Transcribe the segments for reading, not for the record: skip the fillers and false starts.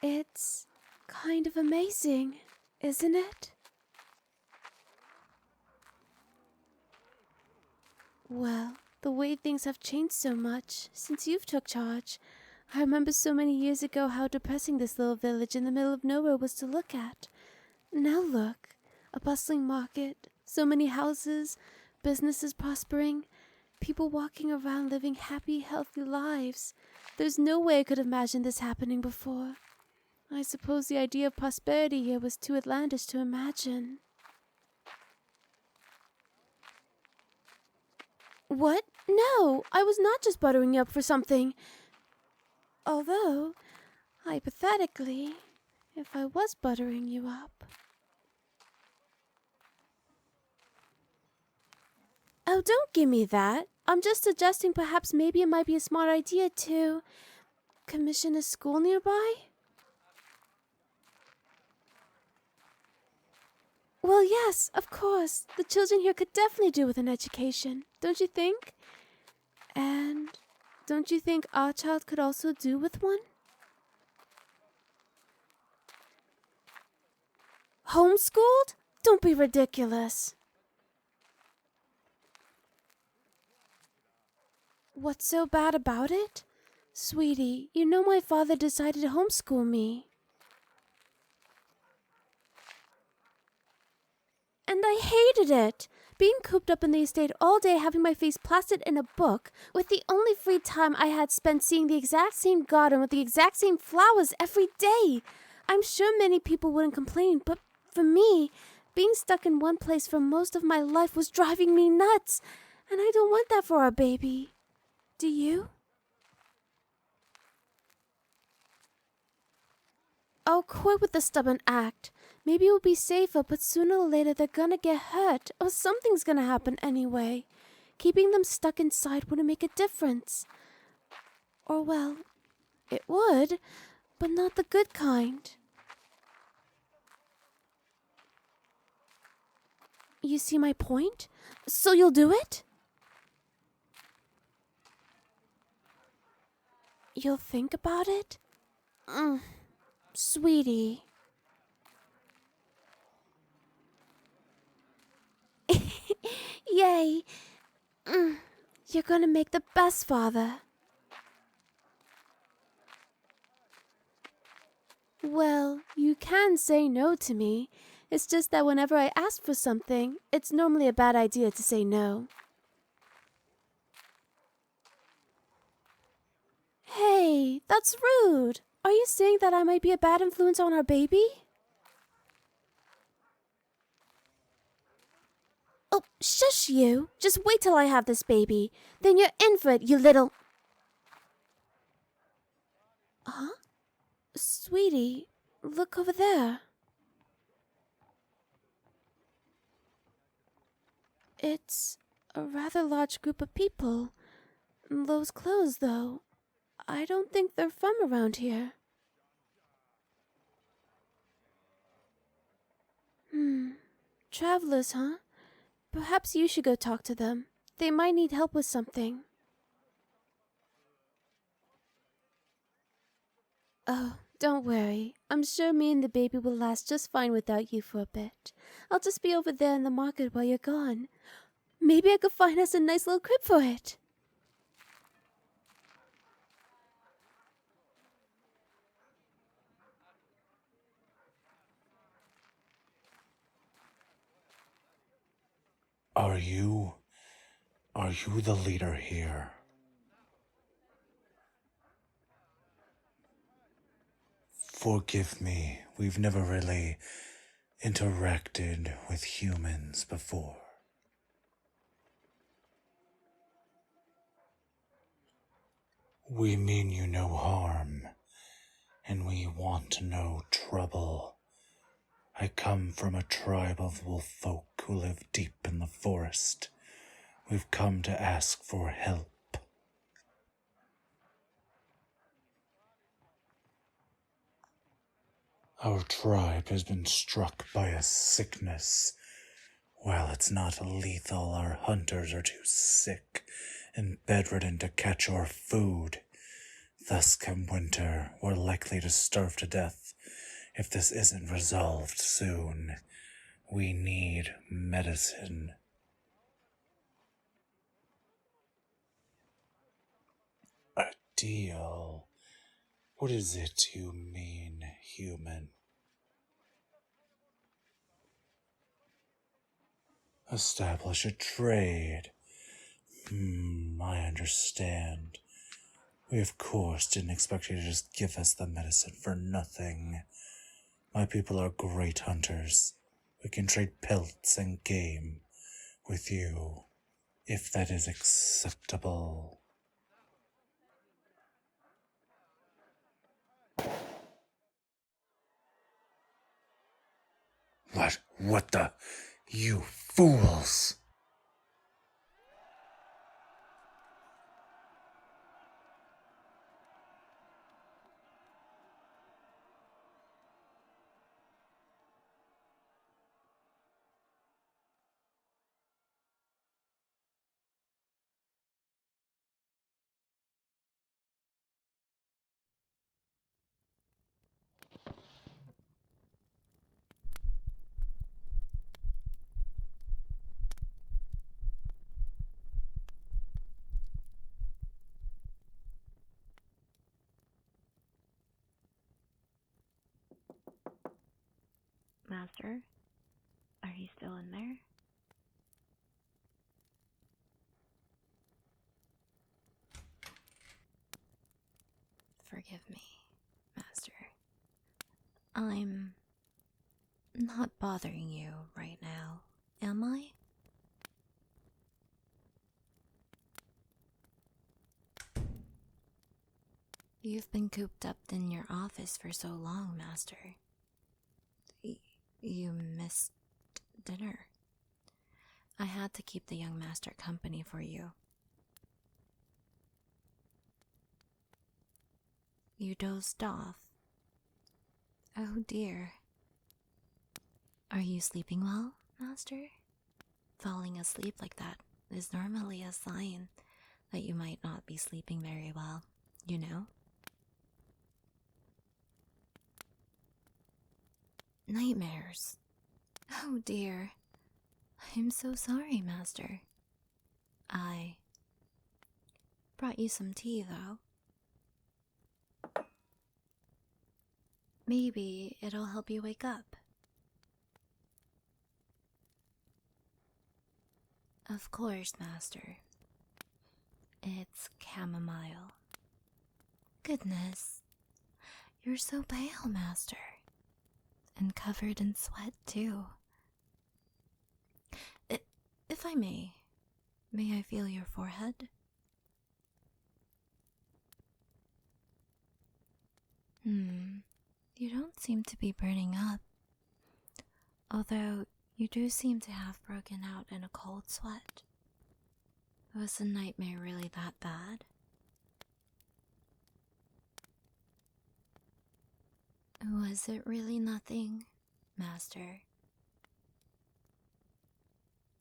It's kind of amazing, isn't it? Well, the way things have changed so much since you've took charge. I remember so many years ago how depressing this little village in the middle of nowhere was to look at. Now look, a bustling market, so many houses, businesses prospering, people walking around living happy, healthy lives. There's no way I could have imagined this happening before. I suppose the idea of prosperity here was too outlandish to imagine. What? No, I was not just buttering you up for something. Although, hypothetically, if I was buttering you up... Oh, don't give me that. I'm just suggesting perhaps maybe it might be a smart idea to commission a school nearby? Well, yes, of course. The children here could definitely do with an education, don't you think? And don't you think our child could also do with one? Homeschooled? Don't be ridiculous. What's so bad about it? Sweetie, you know my father decided to homeschool me. And I hated it! Being cooped up in the estate all day having my face plastered in a book, with the only free time I had spent seeing the exact same garden with the exact same flowers every day. I'm sure many people wouldn't complain, but for me, being stuck in one place for most of my life was driving me nuts, and I don't want that for our baby. Do you? Oh, quit with the stubborn act. Maybe it would be safer, but sooner or later they're gonna get hurt, or something's gonna happen anyway. Keeping them stuck inside wouldn't make a difference. Or, well, it would, but not the good kind. You see my point? So you'll do it? You'll think about it? Sweetie. Yay! You're gonna make the best father. Well, you can say no to me. It's just that whenever I ask for something, it's normally a bad idea to say no. Hey, that's rude. Are you saying that I might be a bad influence on our baby? Oh, shush you. Just wait till I have this baby. Then you're in for it, you little... Huh? Sweetie, look over there. It's a rather large group of people. Those clothes, though, I don't think they're from around here. Travelers, huh? Perhaps you should go talk to them. They might need help with something. Oh, don't worry. I'm sure me and the baby will last just fine without you for a bit. I'll just be over there in the market while you're gone. Maybe I could find us a nice little crib for it. Are you the leader here? Forgive me, we've never really interacted with humans before. We mean you no harm, and we want no trouble. I come from a tribe of wolf folk who live deep in the forest. We've come to ask for help. Our tribe has been struck by a sickness. While it's not lethal, our hunters are too sick and bedridden to catch our food. Thus come winter, we're likely to starve to death if this isn't resolved soon. We need medicine. A deal? What is it you mean, human? Establish a trade. I understand. We of course didn't expect you to just give us the medicine for nothing. My people are great hunters. We can trade pelts and game with you, if that is acceptable. What the? You fools! Master, are you still in there? Forgive me, Master. I'm not bothering you right now, am I? You've been cooped up in your office for so long, Master. You missed dinner. I had to keep the young Master company for you. You dozed off. Oh dear. Are you sleeping well, Master? Falling asleep like that is normally a sign that you might not be sleeping very well, you know? Nightmares. Oh dear. I'm so sorry, Master. I brought you some tea, though. Maybe it'll help you wake up. Of course, Master. It's chamomile. Goodness, you're so pale, Master. And covered in sweat, too. If I may I feel your forehead? You don't seem to be burning up. Although, you do seem to have broken out in a cold sweat. Was the nightmare really that bad? Was it really nothing, Master?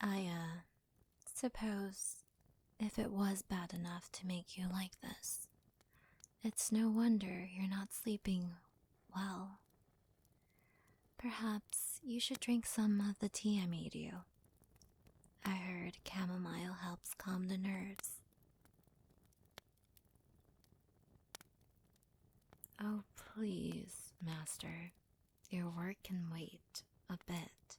I suppose if it was bad enough to make you like this, it's no wonder you're not sleeping well. Perhaps you should drink some of the tea I made you. I heard chamomile helps calm the nerves. Oh, please, Master. Your work can wait a bit.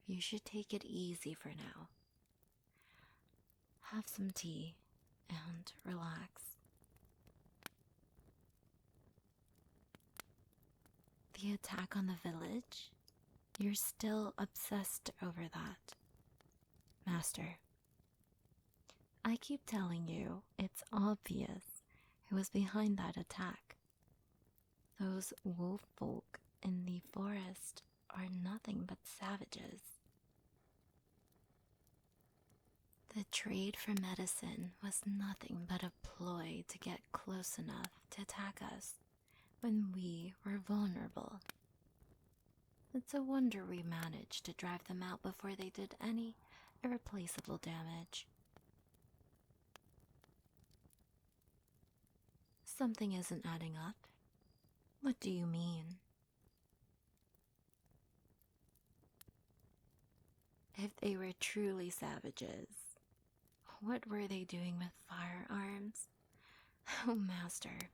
You should take it easy for now. Have some tea and relax. The attack on the village? You're still obsessed over that. Master, I keep telling you it's obvious who was behind that attack. Those wolf folk in the forest are nothing but savages. The trade for medicine was nothing but a ploy to get close enough to attack us when we were vulnerable. It's a wonder we managed to drive them out before they did any irreplaceable damage. Something isn't adding up. What do you mean? If they were truly savages, what were they doing with firearms? Oh, Master,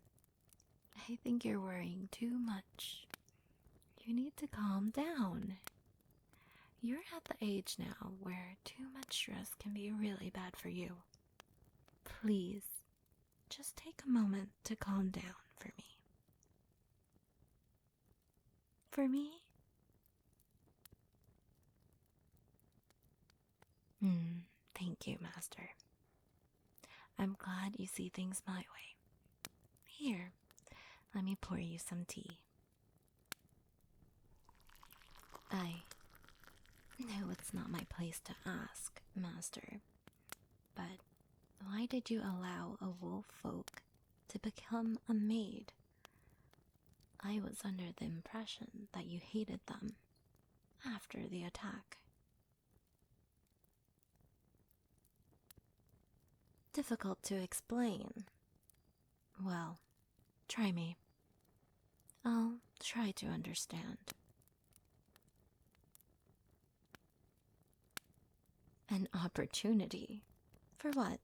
I think you're worrying too much. You need to calm down. You're at the age now where too much stress can be really bad for you. Please, just take a moment to calm down for me. For me? Thank you, Master. I'm glad you see things my way. Here, let me pour you some tea. I know it's not my place to ask, Master, but why did you allow a wolf folk to become a maid? I was under the impression that you hated them after the attack. Difficult to explain. Well, try me. I'll try to understand. An opportunity? For what?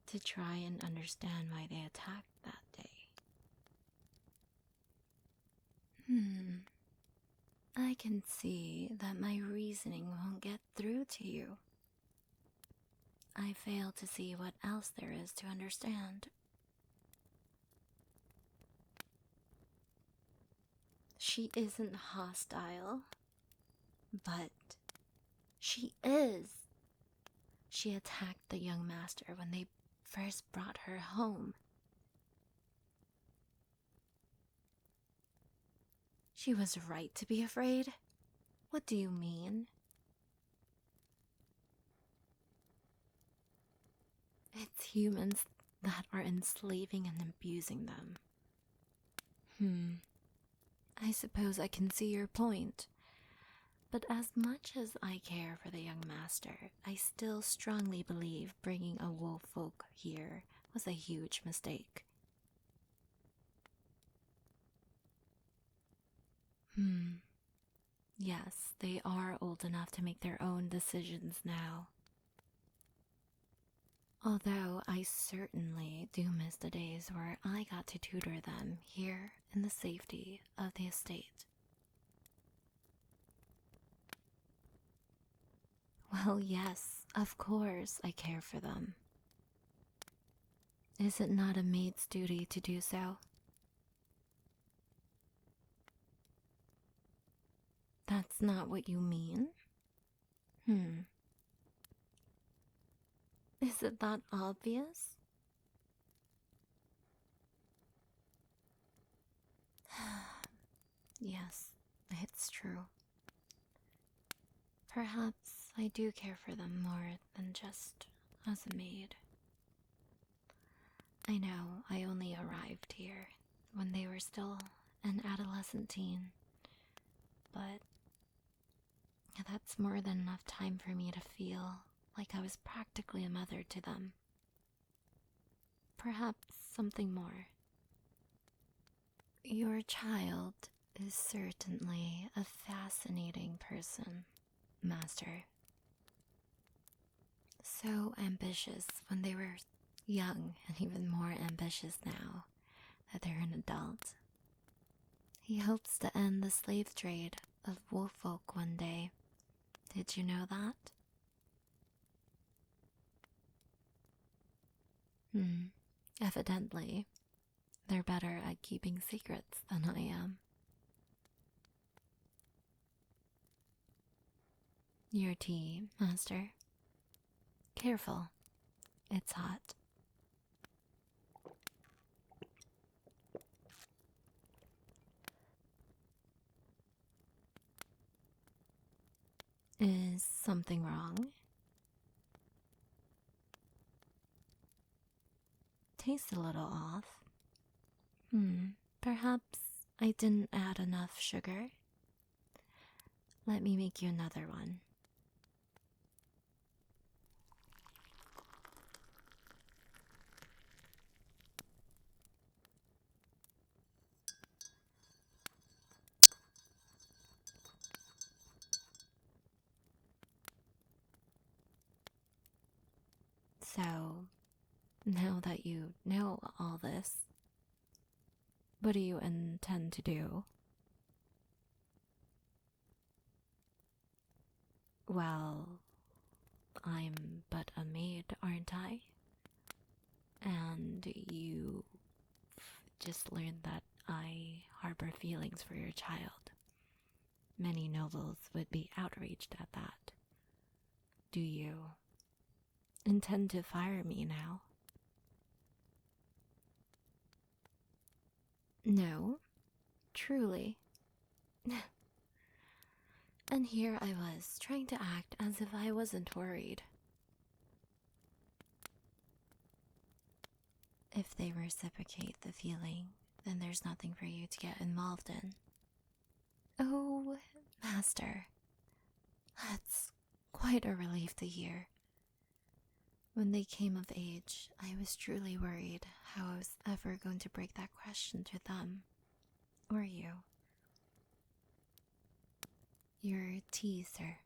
To try and understand why they attacked that day. I can see that my reasoning won't get through to you. I fail to see what else there is to understand. She isn't hostile, but she is. She attacked the young master when they first brought her home. She was right to be afraid? What do you mean? It's humans that are enslaving and abusing them. I suppose I can see your point. But as much as I care for the young master, I still strongly believe bringing a wolf folk here was a huge mistake. Yes, they are old enough to make their own decisions now. Although I certainly do miss the days where I got to tutor them here in the safety of the estate. Well, yes, of course I care for them. Is it not a maid's duty to do so? That's not what you mean? Is it that obvious? Yes, it's true. Perhaps I do care for them more than just as a maid. I know I only arrived here when they were still an adolescent teen, but that's more than enough time for me to feel like I was practically a mother to them. Perhaps something more. Your child is certainly a fascinating person, Master. So ambitious when they were young, and even more ambitious now that they're an adult. He hopes to end the slave trade of wolf folk one day. Did you know that? Evidently, they're better at keeping secrets than I am. Your tea, Master. Careful. It's hot. Is something wrong? Tastes a little off. Perhaps I didn't add enough sugar. Let me make you another one. So, now that you know all this, what do you intend to do? Well, I'm but a maid, aren't I? And you just learned that I harbor feelings for your child. Many nobles would be outraged at that. Do you intend to fire me now? No, truly. And here I was, trying to act as if I wasn't worried. If they reciprocate the feeling, then there's nothing for you to get involved in. Oh, Master, that's quite a relief to hear. When they came of age, I was truly worried how I was ever going to break that question to them. Or you. Your tea, sir.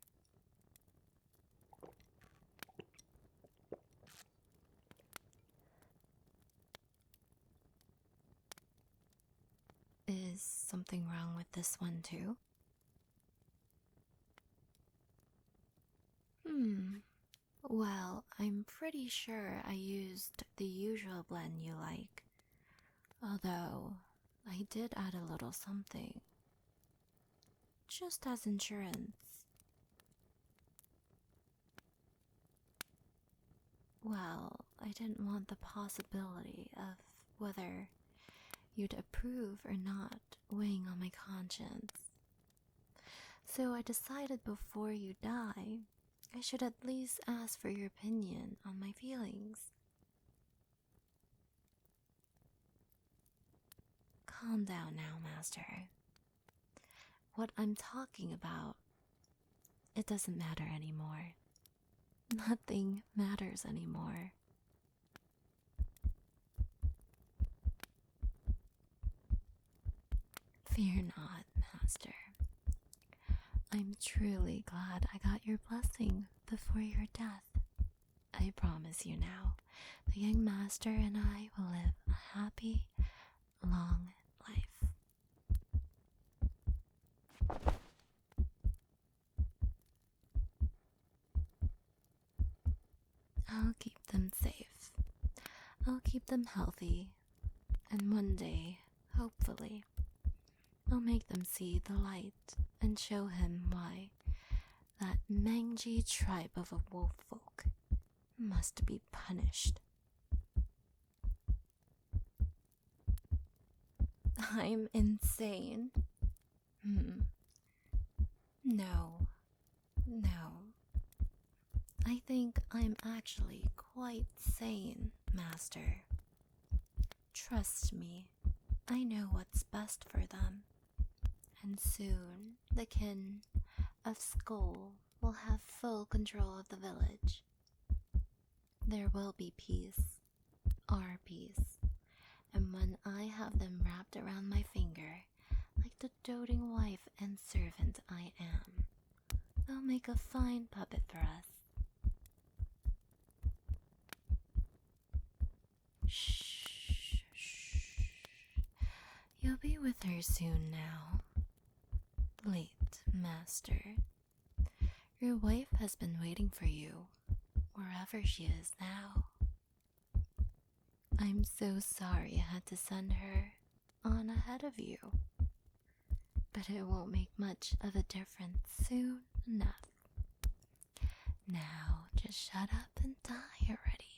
Is something wrong with this one too? Well, I'm pretty sure I used the usual blend you like. Although, I did add a little something. Just as insurance. Well, I didn't want the possibility of whether you'd approve or not weighing on my conscience. So I decided before you die, I should at least ask for your opinion on my feelings. Calm down now, Master. What I'm talking about, it doesn't matter anymore. Nothing matters anymore. Fear not, Master. I'm truly glad I got your blessing before your death. I promise you now, the young master and I will live a happy, long life. I'll keep them safe. I'll keep them healthy. And one day, hopefully, I'll make them see the light and show him why that mangy tribe of a wolf folk must be punished. I'm insane. No. I think I'm actually quite sane, Master. Trust me, I know what's best for them. And soon, the kin of Skull will have full control of the village. There will be peace, our peace, and when I have them wrapped around my finger, like the doting wife and servant I am, they'll make a fine puppet for us. Shh. You'll be with her soon now. Late, Master. Your wife has been waiting for you, wherever she is now. I'm so sorry I had to send her on ahead of you. But it won't make much of a difference soon enough. Now, just shut up and die already.